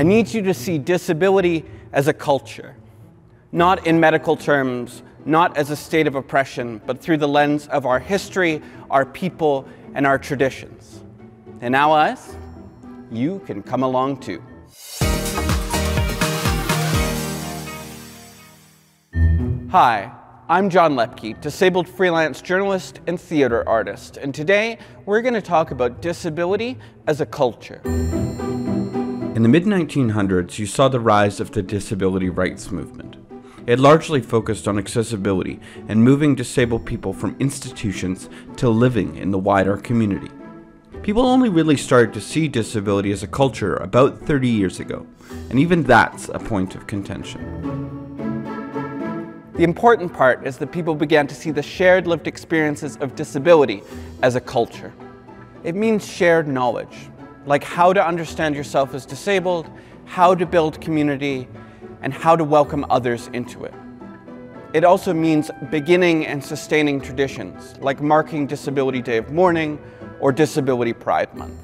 I need you to see disability as a culture, not in medical terms, not as a state of oppression, but through the lens of our history, our people, and our traditions. And allies, you can come along too. Hi, I'm John Loeppky, disabled freelance journalist and theater artist, and today we're going to talk about disability as a culture. In the mid-1900s, you saw the rise of the disability rights movement. It largely focused on accessibility and moving disabled people from institutions to living in the wider community. People only really started to see disability as a culture about 30 years ago, and even that's a point of contention. The important part is that people began to see the shared lived experiences of disability as a culture. It means shared knowledge, like how to understand yourself as disabled, how to build community, and how to welcome others into it. It also means beginning and sustaining traditions, like marking Disability Day of Mourning or Disability Pride Month.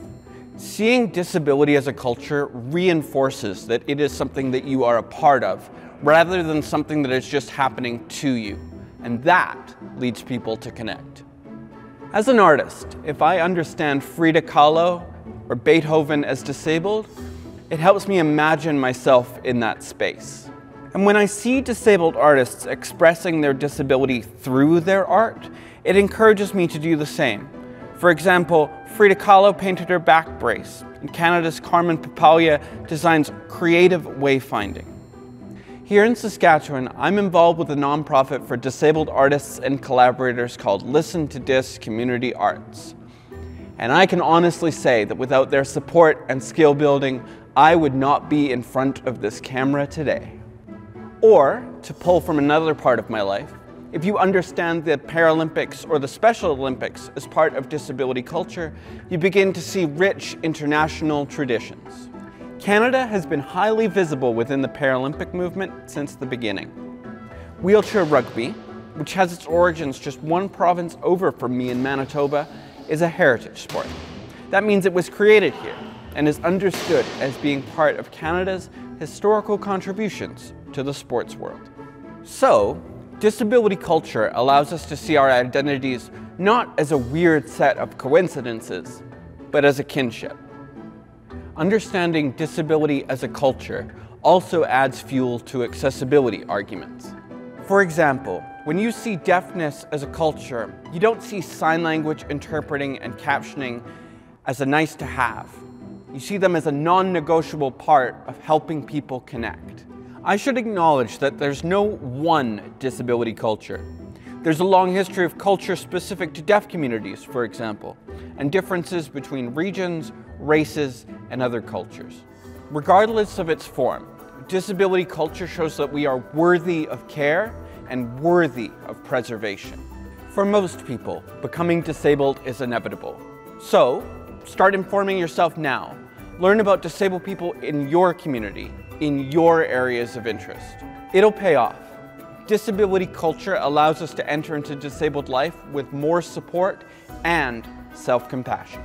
Seeing disability as a culture reinforces that it is something that you are a part of, rather than something that is just happening to you, and that leads people to connect. As an artist, if I understand Frida Kahlo or Beethoven as disabled, it helps me imagine myself in that space. And when I see disabled artists expressing their disability through their art, it encourages me to do the same. For example, Frida Kahlo painted her back brace, and Canada's Carmen Papalia designs creative wayfinding. Here in Saskatchewan, I'm involved with a nonprofit for disabled artists and collaborators called Listen to Dis Community Arts. And I can honestly say that without their support and skill building, I would not be in front of this camera today. Or, to pull from another part of my life, if you understand the Paralympics or the Special Olympics as part of disability culture, you begin to see rich international traditions. Canada has been highly visible within the Paralympic movement since the beginning. Wheelchair rugby, which has its origins just one province over from me in Manitoba, is a heritage sport. That means it was created here and is understood as being part of Canada's historical contributions to the sports world. So, disability culture allows us to see our identities not as a weird set of coincidences, but as a kinship. Understanding disability as a culture also adds fuel to accessibility arguments. For example, when you see deafness as a culture, you don't see sign language interpreting and captioning as a nice to have. You see them as a non-negotiable part of helping people connect. I should acknowledge that there's no one disability culture. There's a long history of culture specific to deaf communities, for example, and differences between regions, races, and other cultures. Regardless of its form, disability culture shows that we are worthy of care and worthy of preservation. For most people, becoming disabled is inevitable. So, start informing yourself now. Learn about disabled people in your community, in your areas of interest. It'll pay off. Disability culture allows us to enter into disabled life with more support and self-compassion.